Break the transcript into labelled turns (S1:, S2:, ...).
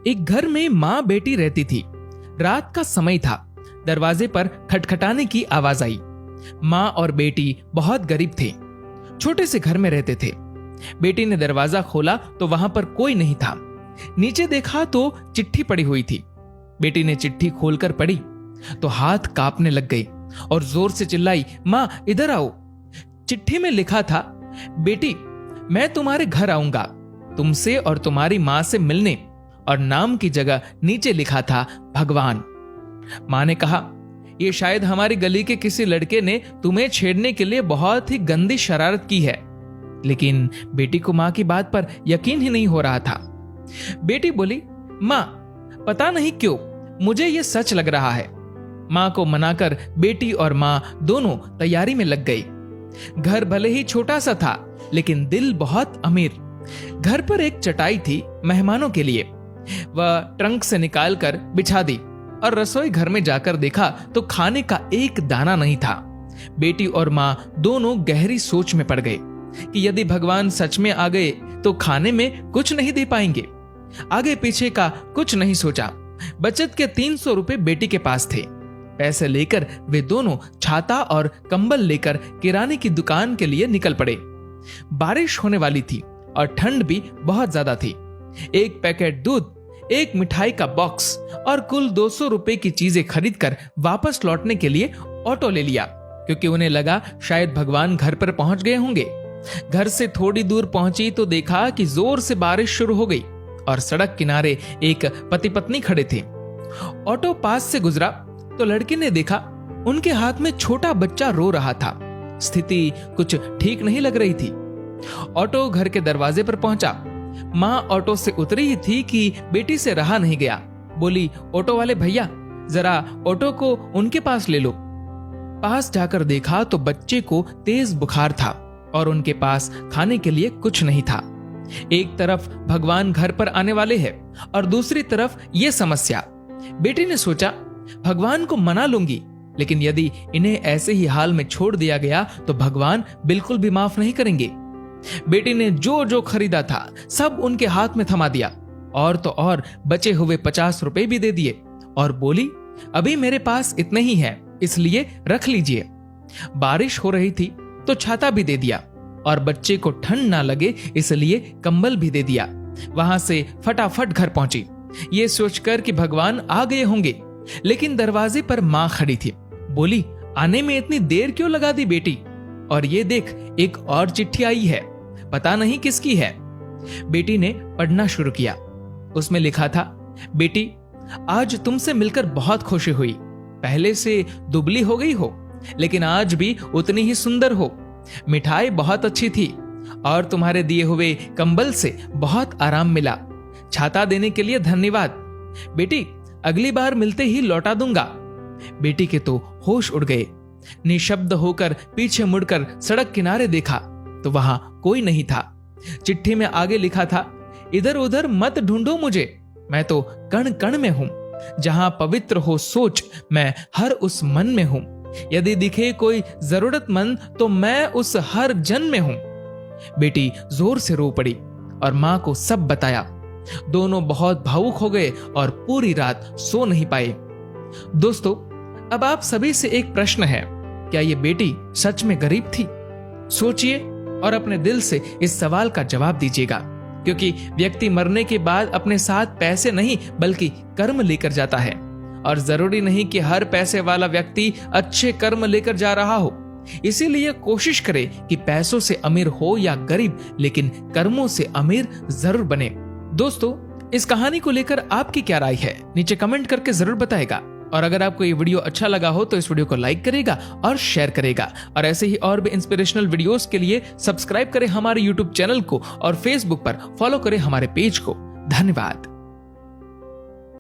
S1: एक घर में माँ बेटी रहती थी। रात का समय था। दरवाजे पर खटखटाने की आवाज आई। माँ और बेटी बहुत गरीब थे, छोटे से घर में रहते थे। बेटी ने दरवाजा खोला तो वहां पर कोई नहीं था। नीचे देखा तो चिट्ठी पड़ी हुई थी। बेटी ने चिट्ठी खोलकर पढ़ी तो हाथ कांपने लग गए और जोर से चिल्लाई, माँ इधर आओ। चिट्ठी में लिखा था, बेटी मैं तुम्हारे घर आऊंगा तुमसे और तुम्हारी माँ से मिलने, और नाम की जगह नीचे लिखा था भगवान। माँ ने कहा, यह शायद हमारी गली के किसी लड़के ने तुम्हें छेड़ने के लिए बहुत ही गंदी शरारत की है। लेकिन बेटी को माँ की बात पर यकीन ही नहीं हो रहा था। बेटी बोली, माँ पता नहीं क्यों मुझे यह सच लग रहा है। माँ को मनाकर बेटी और माँ दोनों तैयारी में लग गई। घर भले ही छोटा सा था लेकिन दिल बहुत अमीर। घर पर एक चटाई थी मेहमानों के लिए। वह ट्रंक से निकालकर बिछा दी और रसोई घर में जाकर देखा तो खाने का एक दाना नहीं था। बेटी और माँ दोनों गहरी सोच में पड़ गए कि यदि भगवान सच में आ गए तो खाने में कुछ नहीं दे पाएंगे। आगे पीछे का कुछ नहीं सोचा। बचत के 300 रुपए बेटी के पास थे। पैसे लेकर वे दोनों छाता और कंबल लेकर किराने की दुकान के लिए निकल पड़े। बारिश होने वाली थी और ठंड भी बहुत ज्यादा थी। एक पैकेट दूध, एक मिठाई का बॉक्स और कुल 200 रुपए की चीजें खरीदकर वापस लौटने के लिए ऑटो ले लिया, क्योंकि उन्हें लगा शायद भगवान घर पर पहुंच गए होंगे। घर से थोड़ी दूर पहुंची तो देखा कि जोर से बारिश शुरू हो गई और सड़क किनारे एक पति पत्नी खड़े थे। ऑटो पास से गुजरा तो लड़के ने देखा उनके हाथ में छोटा बच्चा रो रहा था। स्थिति कुछ ठीक नहीं लग रही थी। ऑटो घर के दरवाजे पर पहुंचा। माँ ऑटो से उतरी ही थी कि बेटी से रहा नहीं गया। बोली, ऑटो वाले भैया जरा ऑटो को उनके पास ले लो। पास जाकर देखा तो बच्चे को तेज बुखार था और उनके पास खाने के लिए कुछ नहीं था। एक तरफ भगवान घर पर आने वाले हैं और दूसरी तरफ ये समस्या। बेटी ने सोचा, भगवान को मना लूंगी, लेकिन यदि इन्हें ऐसे ही हाल में छोड़ दिया गया तो भगवान बिल्कुल भी माफ नहीं करेंगे। बेटी ने जो जो खरीदा था सब उनके हाथ में थमा दिया और तो और बचे हुए 50 रुपए भी दे दिए और बोली, अभी मेरे पास इतने ही है, इसलिए रख लीजिए। बारिश हो रही थी तो छाता भी दे दिया और बच्चे को ठंड ना लगे इसलिए कंबल भी दे दिया। वहां से फटाफट घर पहुंची, ये सोचकर कि भगवान आ गए होंगे। लेकिन दरवाजे पर माँ खड़ी थी। बोली, आने में इतनी देर क्यों लगा दी बेटी? और ये देख, एक और चिट्ठी आई है, पता नहीं किसकी है। बेटी ने पढ़ना शुरू किया। उसमें लिखा था, बेटी आज तुमसे मिलकर बहुत खुशी हुई। पहले से दुबली हो गई हो लेकिन आज भी उतनी ही सुंदर हो। मिठाई बहुत अच्छी थी और तुम्हारे दिए हुए कंबल से बहुत आराम मिला। छाता देने के लिए धन्यवाद। बेटी अगली बार मिलते ही लौटा दूंगा। बेटी के तो होश उड़ गए। निशब्द होकर पीछे मुड़कर सड़क किनारे देखा तो वहां कोई नहीं था। चिट्ठी में आगे लिखा था, इधर उधर मत ढूंढो मुझे, मैं तो कण कण में हूं। जहां पवित्र हो सोच, मैं हर उस मन में हूं। यदि दिखे कोई जरूरतमंद तो मैं उस हर जन में हूं। बेटी जोर से रो पड़ी और मां को सब बताया। दोनों बहुत भावुक हो गए और पूरी रात सो नहीं पाए। दोस्तों, अब आप सभी से एक प्रश्न है, क्या ये बेटी सच में गरीब थी? सोचिए और अपने दिल से इस सवाल का जवाब दीजिएगा, क्योंकि व्यक्ति मरने के बाद अपने साथ पैसे नहीं बल्कि कर्म लेकर जाता है। और जरूरी नहीं कि हर पैसे वाला व्यक्ति अच्छे कर्म लेकर जा रहा हो। इसीलिए कोशिश करें कि पैसों से अमीर हो या गरीब, लेकिन कर्मों से अमीर जरूर बने। दोस्तों, इस कहानी को लेकर आपकी क्या राय है नीचे कमेंट करके जरूर बताएगा। और अगर आपको ये वीडियो अच्छा लगा हो तो इस वीडियो को लाइक करेगा और शेयर करेगा। और ऐसे ही और भी इंस्पिरेशनल वीडियोस के लिए सब्सक्राइब करें हमारे यूट्यूब चैनल को और फेसबुक पर फॉलो करें हमारे पेज को। धन्यवाद।